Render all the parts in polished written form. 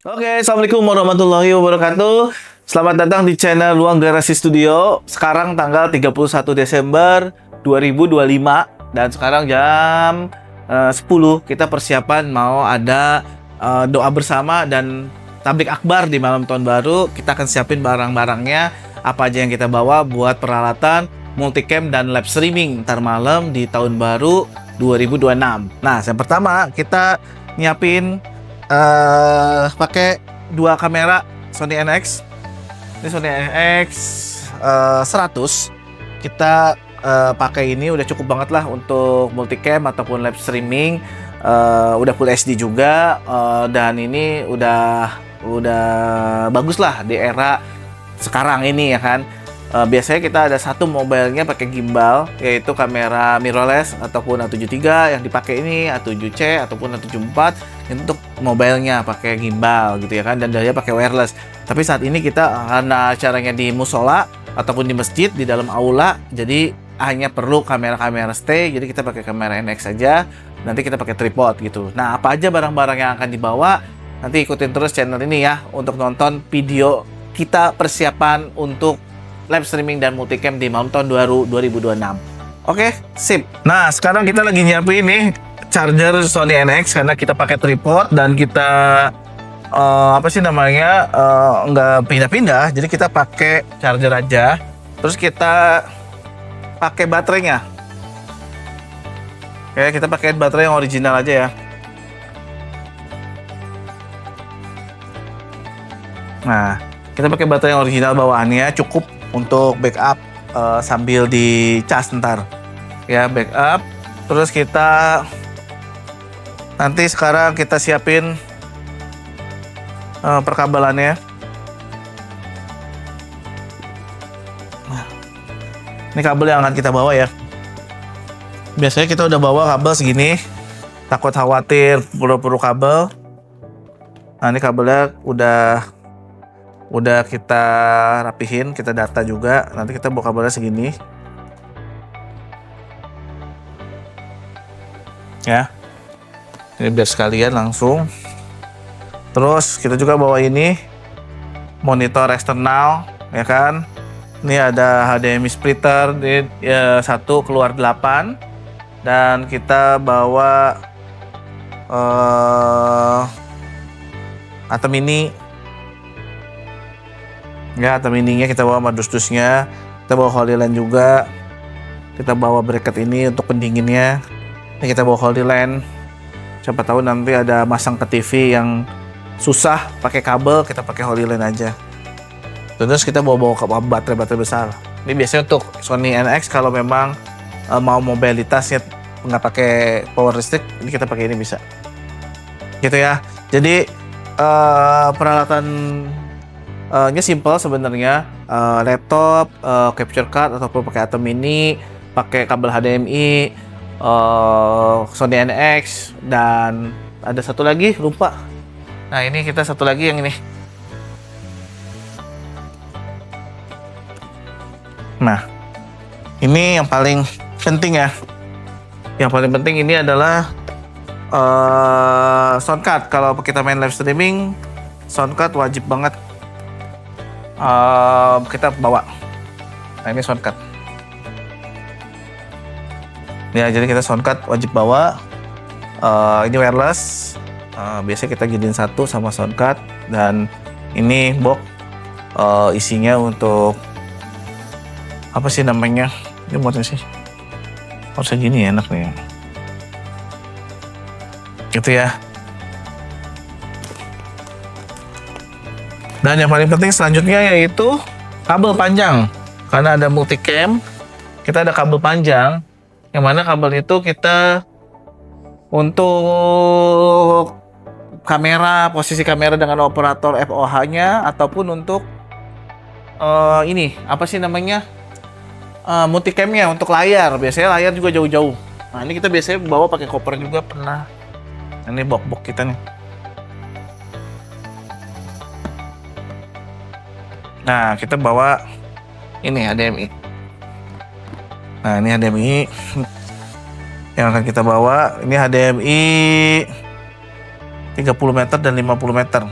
Oke, Assalamualaikum warahmatullahi wabarakatuh. Selamat datang di channel Ruang Garasi Studio. Sekarang tanggal 31 Desember 2025 dan sekarang jam 10 kita persiapan mau ada doa bersama dan tablik akbar di malam tahun baru. Kita akan siapin barang-barangnya, apa aja yang kita bawa buat peralatan multicam dan live streaming ntar malam di tahun baru 2026. Nah, yang pertama kita nyiapin pakai dua kamera Sony NX. Ini Sony NX 100. Kita pakai ini udah cukup banget lah untuk multicam ataupun live streaming. Udah full HD juga, dan ini udah bagus lah di era sekarang ini ya kan. Biasanya kita ada satu mobilenya pakai gimbal, yaitu kamera mirrorless ataupun A73. Yang dipakai ini A7C ataupun A74 untuk mobilenya pakai gimbal gitu ya kan, dan dia pakai wireless. Tapi saat ini kita karena acaranya di musola ataupun di masjid di dalam aula, jadi hanya perlu kamera-kamera stay. Jadi kita pakai kamera NX saja. Nanti kita pakai tripod gitu. Nah, apa aja barang-barang yang akan dibawa? Nanti ikutin terus channel ini ya untuk nonton video kita persiapan untuk live streaming dan multicam di malam tahun 2026. Oke, sip. Nah, sekarang kita lagi nyiapin ini charger Sony NX karena kita pakai tripod dan kita nggak pindah-pindah. Jadi kita pakai charger aja. Terus kita pakai baterainya. Oke, kita pakai baterai yang original aja ya. Nah, kita pakai baterai yang original bawaannya, cukup untuk backup sambil dicas ntar ya, backup. Terus kita nanti sekarang kita siapin perkabelannya. Nah, ini kabel yang akan kita bawa ya. Biasanya kita udah bawa kabel segini, takut khawatir perlu kabel. Nah, ini kabelnya udah kita rapihin, kita data juga. Nanti kita bawa kabelnya segini ya, ini biar sekalian langsung. Terus kita juga bawa ini monitor eksternal ya kan. Ini ada HDMI splitter di 1 keluar 8, dan kita bawa Atom Mini ya, Atom Mini-nya kita bawa sama dus-dusnya. Kita bawa Holyland juga. Kita bawa bracket ini untuk pendinginnya. Ini kita bawa Holyland. Siapa tahu nanti ada masang ke TV yang susah pakai kabel, kita pakai Holyland aja. Terus kita bawa baterai besar. Ini biasanya untuk Sony NX kalau memang mau mobilitasnya nggak pakai power listrik, ini kita pakai ini bisa. Gitu ya. Jadi peralatan nya simple sebenarnya, laptop, capture card ataupun pakai Atom Mini, pakai kabel HDMI, Sony NX, dan ada satu lagi lupa. Nah, ini kita satu lagi yang ini. Nah, ini yang paling penting ya. Yang paling penting ini adalah sound card. Kalau kita main live streaming, sound card wajib banget kita bawa. Nah, ini sound card ya, jadi kita sound card wajib bawa. Ini wireless, biasanya kita jadiin satu sama sound card. Dan ini box isinya untuk apa sih namanya, ini buatnya sih harusnya gini ya, enak nih gitu ya. Dan yang paling penting selanjutnya yaitu kabel panjang. Karena ada multicam, kita ada kabel panjang. Yang mana kabel itu kita untuk kamera, posisi kamera dengan operator FOH-nya, ataupun untuk ini apa sih namanya, multicam-nya untuk layar. Biasanya layar juga jauh-jauh. Nah, ini kita biasanya bawa pakai koper juga pernah. Ini box kita nih. Nah, kita bawa ini HDMI. Nah, ini HDMI yang akan kita bawa. Ini HDMI 30 meter dan 50 meter.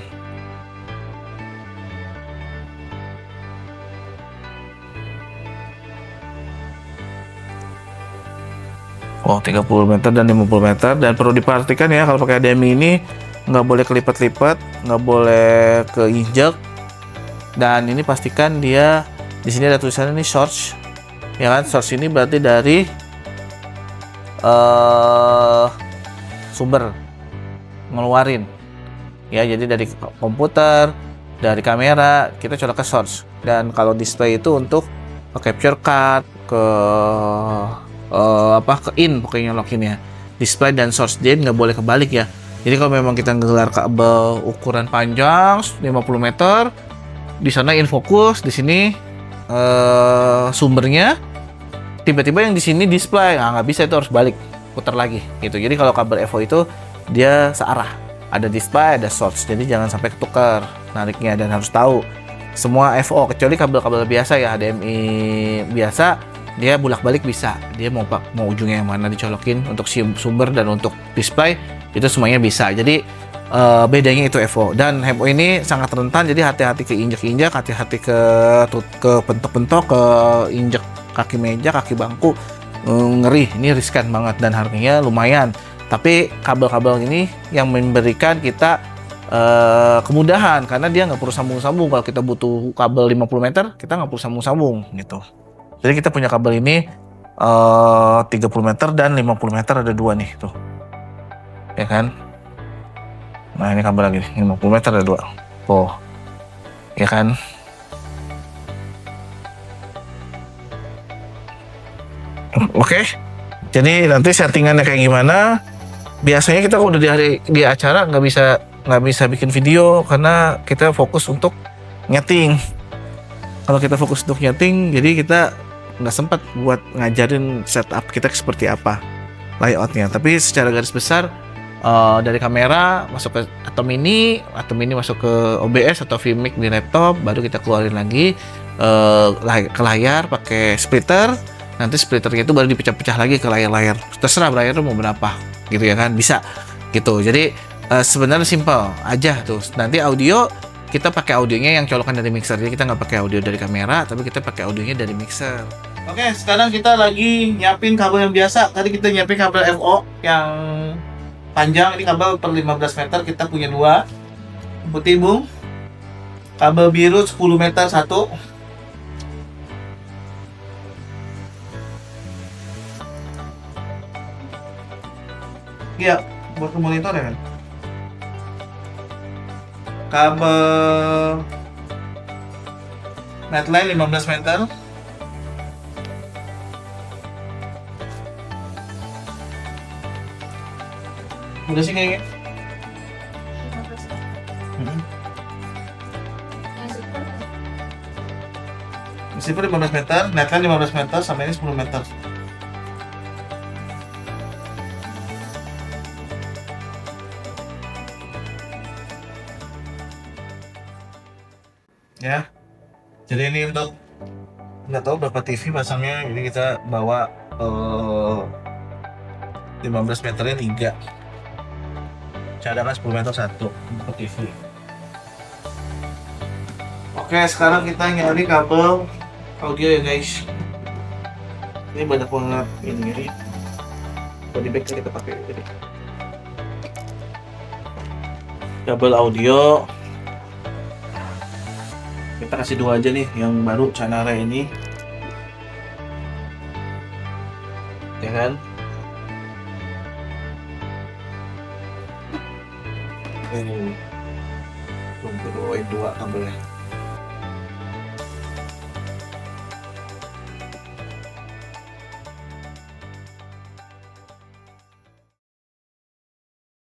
Oh, 30 meter dan 50 meter. Dan perlu diperhatikan ya, kalau pakai HDMI ini nggak boleh kelipat-lipat, nggak boleh keinjek. Dan ini pastikan dia di sini ada tulisannya ini source, ya kan? Source ini berarti dari sumber ngeluarin, ya. Jadi dari komputer, dari kamera, kita colok ke source. Dan kalau display itu untuk capture card, ke pokoknya loginnya display dan source, dia nggak boleh kebalik ya. Jadi kalau memang kita ngegelar kabel ukuran panjang 50 meter, di sana in focus, di sini sumbernya, tiba-tiba yang di sini display, nggak bisa, itu harus balik, putar lagi gitu. Jadi kalau kabel EVO itu dia searah, ada display, ada source, jadi jangan sampai ketukar nariknya. Dan harus tahu semua EVO, kecuali kabel-kabel biasa ya, HDMI biasa, dia bolak-balik bisa, dia mau ujungnya yang mana dicolokin untuk sumber dan untuk display, itu semuanya bisa. Jadi bedanya itu EVO. Dan EVO ini sangat rentan, jadi hati-hati ke injek-injek, hati-hati ke pentok-pentok, ke injek kaki meja, kaki bangku, ngeri, ini riskan banget dan harganya lumayan. Tapi kabel-kabel ini yang memberikan kita kemudahan, karena dia nggak perlu sambung-sambung. Kalau kita butuh kabel 50 meter, kita nggak perlu sambung-sambung gitu. Jadi kita punya kabel ini 30 meter dan 50 meter, ada dua nih tuh, ya kan? Nah ini kabel lagi 50 meter, ada dua, oh, ya kan? Oke. Jadi nanti settingannya kayak gimana? Biasanya kita kalau udah di acara nggak bisa bikin video, karena kita fokus untuk nyeting. Kalau kita fokus untuk nyeting, jadi kita nggak sempat buat ngajarin setup kita seperti apa layoutnya. Tapi secara garis besar, dari kamera masuk ke Atom Mini masuk ke OBS atau Vmic di laptop, baru kita keluarin lagi ke layar pakai splitter. Nanti splitternya itu baru dipecah-pecah lagi ke layar-layar, terserah layar mau berapa gitu, ya kan, bisa gitu. Jadi sebenarnya simple aja tuh. Nanti audio kita pakai audionya yang colokan dari mixer, jadi kita nggak pakai audio dari kamera, tapi kita pakai audionya dari mixer. Oke, sekarang kita lagi nyiapin kabel yang biasa. Tadi kita nyiapin kabel FO yang panjang, ini kabel per 15 meter, kita punya dua. Putih bung, kabel biru 10 meter satu. Iya, buat ke monitor ya kan. Kabel netline 15 meter. Udah sih kayaknya. Receiver 15 meter, netline 15 meter, sama ini 10 meter. Ya, jadi ini untuk nggak tahu berapa TV pasangnya, jadi kita bawa 15 meternya 3, cadangan 10 meter 1 untuk TV. Oke, sekarang kita nyari kabel audio ya guys. Ini banyak banget ini body bag kita pakai jadi kabel audio. Kita kasih dua aja nih, yang baru Canara ini, ya kan? Ini dua kabelnya.